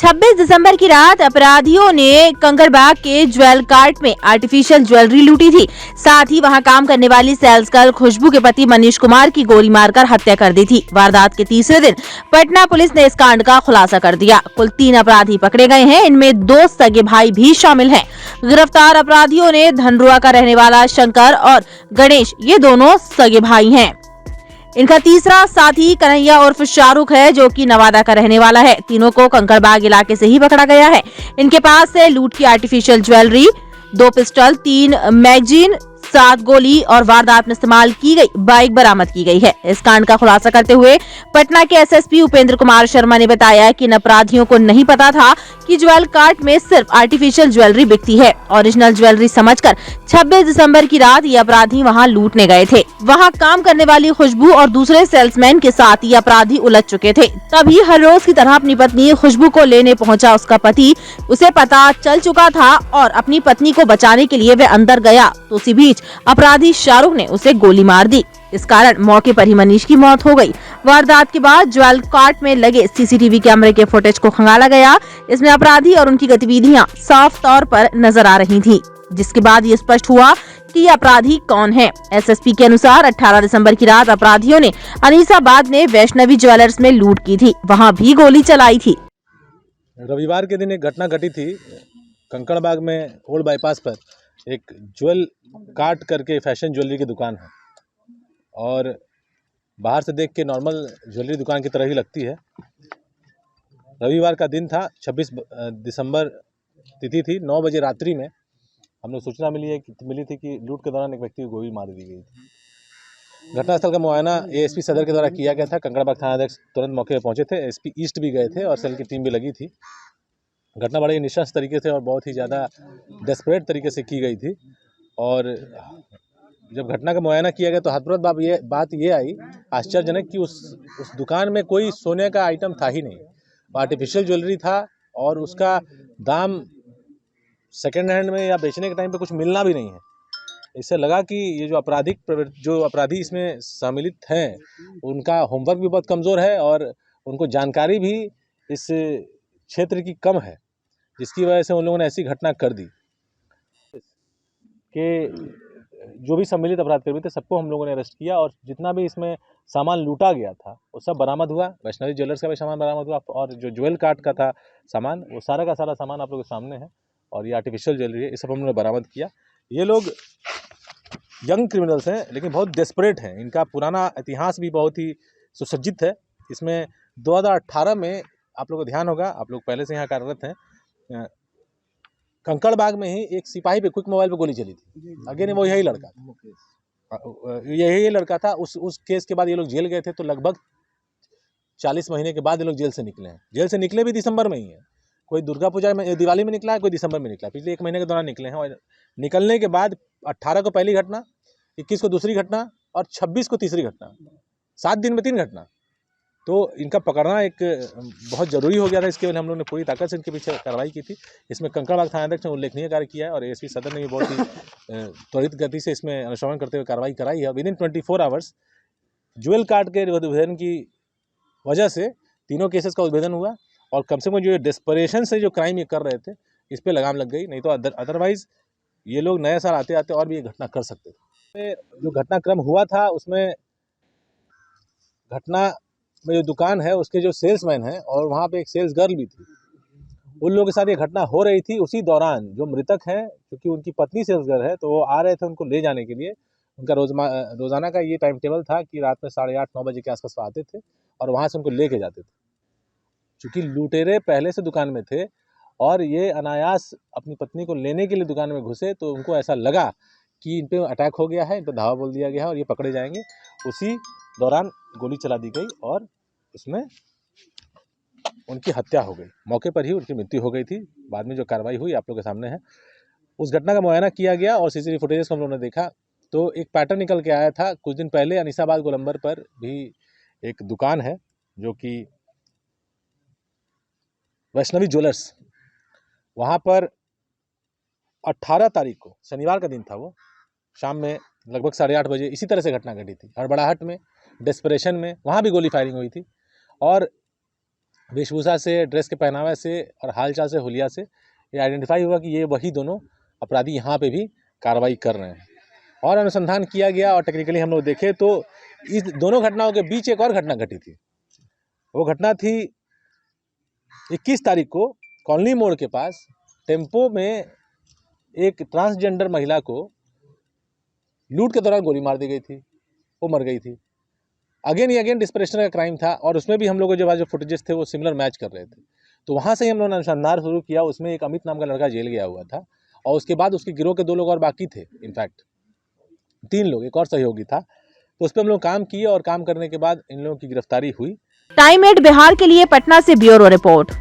26 दिसंबर की रात अपराधियों ने कंकड़बाग के ज्वेल कार्ट में आर्टिफिशियल ज्वेलरी लूटी थी। साथ ही वहां काम करने वाली सेल्स गर्ल खुशबू के पति मनीष कुमार की गोली मारकर हत्या कर दी थी। वारदात के तीसरे दिन पटना पुलिस ने इस कांड का खुलासा कर दिया। कुल 3 अपराधी पकड़े गए हैं, इनमें 2 सगे भाई भी शामिल हैं। गिरफ्तार अपराधियों ने धनरुआ का रहने वाला शंकर और गणेश, ये दोनों सगे भाई हैं। इनका तीसरा साथी कन्हैया उर्फ शाहरुख है, जो कि नवादा का रहने वाला है। तीनों को कंकड़बाग इलाके से ही पकड़ा गया है। इनके पास से लूट की आर्टिफिशियल ज्वेलरी, 2 पिस्टल, 3 मैगजीन, 7 गोली और वारदात में इस्तेमाल की गई बाइक बरामद की गई है। इस कांड का खुलासा करते हुए पटना के एसएसपी उपेंद्र कुमार शर्मा ने बताया कि इन अपराधियों को नहीं पता था कि ज्वेल कार्ट में सिर्फ आर्टिफिशियल ज्वेलरी बिकती है। ओरिजिनल ज्वेलरी समझकर 26 दिसंबर की रात ये अपराधी वहां लूटने गए थे। वहां काम करने वाली खुशबू और दूसरे सेल्समैन के साथ ये अपराधी उलझ चुके थे। तभी हर रोज की तरह अपनी पत्नी खुशबू को लेने पहुंचा उसका पति। उसे पता चल चुका था और अपनी पत्नी को बचाने के लिए वह अंदर गया तो उसी बीच अपराधी शाहरुख ने उसे गोली मार दी। इस कारण मौके पर ही मनीष की मौत हो गई। वारदात के बाद ज्वेल कार्ट में लगे सीसीटीवी कैमरे के फुटेज को खंगाला गया। इसमें अपराधी और उनकी गतिविधियां साफ तौर पर नजर आ रही थी, जिसके बाद ये स्पष्ट हुआ कि ये अपराधी कौन है। एसएसपी के अनुसार 18 दिसंबर की रात अपराधियों ने अनीसाबाद में वैष्णवी ज्वेलर्स में लूट की थी, वहां भी गोली चलाई थी। रविवार के दिन एक घटना घटी थी कंकड़बाग में ओल्ड बाईपास पर। एक ज्वेल कार्ट करके फैशन ज्वेलरी की दुकान है और बाहर से देख के नॉर्मल ज्वेलरी दुकान की तरह ही लगती है। रविवार का दिन था, 26 दिसंबर तिथि थी। 9 बजे रात्रि में हम लोग सूचना मिली थी कि लूट के दौरान एक व्यक्ति को गोली मार दी गई थी। घटनास्थल का मुआयना एएसपी सदर के द्वारा किया गया था। कंकड़बाग थाना अध्यक्ष तुरंत मौके पर पहुंचे थे। एसपी ईस्ट भी गए थे और सेल की टीम भी लगी थी। घटना बड़े निशंस तरीके से और बहुत ही ज़्यादा डेस्परेट तरीके से की गई थी। और जब घटना का मुआयना किया गया तो हतप्रभ बात ये आई आश्चर्यजनक कि उस दुकान में कोई सोने का आइटम था ही नहीं। आर्टिफिशियल ज्वेलरी था और उसका दाम सेकेंड हैंड में या बेचने के टाइम पे कुछ मिलना भी नहीं है। इससे लगा कि ये जो अपराधी इसमें सम्मिलित हैं उनका होमवर्क भी बहुत कमज़ोर है और उनको जानकारी भी इस क्षेत्र की कम है, जिसकी वजह से उन लोगों ने ऐसी घटना कर दी कि जो भी सम्मिलित अपराधकर्मी थे सबको हम लोगों ने अरेस्ट किया और जितना भी इसमें सामान लूटा गया था वो सब बरामद हुआ। वैष्णवी ज्वेलर्स का भी सामान बरामद हुआ और जो ज्वेल कार्ट का था सामान, वो सारा का सारा सामान आप लोगों के सामने है। और ये आर्टिफिशियल ज्वेलरी है, ये सब हम लोगों ने बरामद किया। ये लोग यंग क्रिमिनल्स हैं लेकिन बहुत डेस्परेट हैं। इनका पुराना इतिहास भी बहुत ही सुसज्जित है। इसमें 2018 में आप लोगों को ध्यान होगा, आप लोग पहले से यहाँ कार्यरत हैं, कंकड़बाग में ही एक सिपाही पे क्विक मोबाइल पे गोली चली थी। अगेन वो यही लड़का था। उस केस के बाद ये लोग जेल गए थे तो लगभग 40 महीने के बाद ये लोग जेल से निकले हैं। जेल से निकले भी दिसंबर में ही है। कोई दुर्गा पूजा में, दिवाली में निकला है, कोई दिसंबर में निकला। पिछले 1 महीने के दौरान निकले हैं और निकलने के बाद 18 को पहली घटना, 21 को दूसरी घटना और 26 को तीसरी घटना। 7 दिन में 3 घटना। तो इनका पकड़ना एक बहुत ज़रूरी हो गया था। इसके लिए हम लोगों ने पूरी ताकत से इनके पीछे कार्रवाई की थी। इसमें कंकड़बाग थाना अध्यक्ष ने उल्लेखनीय कार्य किया है और एएसपी सदर ने भी बहुत ही त्वरित गति से इसमें अनुश्रवण करते हुए कार्रवाई कराई है। विदिन 24 आवर्स ज्वेल कार्ट के उद्भेदन की वजह से तीनों केसेस का उद्भेदन हुआ और कम से कम जो डेस्परेशन से जो क्राइम ये कर रहे थे इस पर लगाम लग गई। नहीं तो अदरवाइज ये लोग नए साल आते आते और भी ये घटना कर सकते थे। जो घटनाक्रम हुआ था उसमें घटना में जो दुकान है उसके जो सेल्समैन हैं और वहाँ पे एक सेल्स गर्ल भी थी, उन लोगों के साथ ये घटना हो रही थी। उसी दौरान जो मृतक हैं, क्योंकि उनकी पत्नी सेल्स गर्ल है, तो वो आ रहे थे उनको ले जाने के लिए। उनका रोज़ाना का ये टाइम टेबल था कि रात में 8:30-9 बजे के आसपास आते थे और वहाँ से उनको लेके जाते थे। चूँकि लुटेरे पहले से दुकान में थे और ये अनायास अपनी पत्नी को लेने के लिए दुकान में घुसे तो उनको ऐसा लगा कि इन पर अटैक हो गया है, इन पर धावा बोल दिया गया है और ये पकड़े जाएंगे। उसी दौरान गोली चला दी गई और उसमें उनकी हत्या हो गई। मौके पर ही उनकी मृत्यु हो गई थी। बाद में जो कार्रवाई हुई आप लोगों के सामने है। उस घटना का मुआयना किया गया और सीसीटीवी फुटेजेस को हम लोगों ने देखा तो एक पैटर्न निकल के आया था। कुछ दिन पहले अनीसाबाद गोलंबर पर भी एक दुकान है जो कि वैष्णवी ज्वेलर्स, वहाँ पर 18 तारीख को, शनिवार का दिन था, वो शाम में लगभग 8:30 बजे इसी तरह से घटना घटी थी। हड़बड़ाहट में, डेस्परेशन में वहाँ भी गोली फायरिंग हुई थी और वेशभूषा से, ड्रेस के पहनावे से और हालचाल से, हुलिया से ये आइडेंटिफाई हुआ कि ये वही दोनों अपराधी यहाँ पे भी कार्रवाई कर रहे हैं। और अनुसंधान किया गया और टेक्निकली हम लोग देखे तो इस दोनों घटनाओं के बीच एक और घटना घटी थी। वो घटना थी 21 तारीख को कॉलोनी मोड़ के पास टेम्पो में एक ट्रांसजेंडर महिला को लूट के दौरान गोली मार दी गई थी, वो मर गई थी। अगेन डिस्परेशन का क्राइम था और उसमें भी हम लोग जो फुटेजेस थे वो सिमिलर मैच कर रहे थे। तो वहाँ से ही हम लोगों ने अनुसंधान शुरू किया। उसमें एक अमित नाम का लड़का जेल गया हुआ था और उसके बाद उसके गिरोह के 2 लोग और बाकी थे, इनफैक्ट 3 लोग, एक और सहयोगी था। तो उस पर हम लोग काम किए और काम करने के बाद इन लोगों की गिरफ्तारी हुई। टाइम 8 बिहार के लिए पटना से ब्यूरो रिपोर्ट।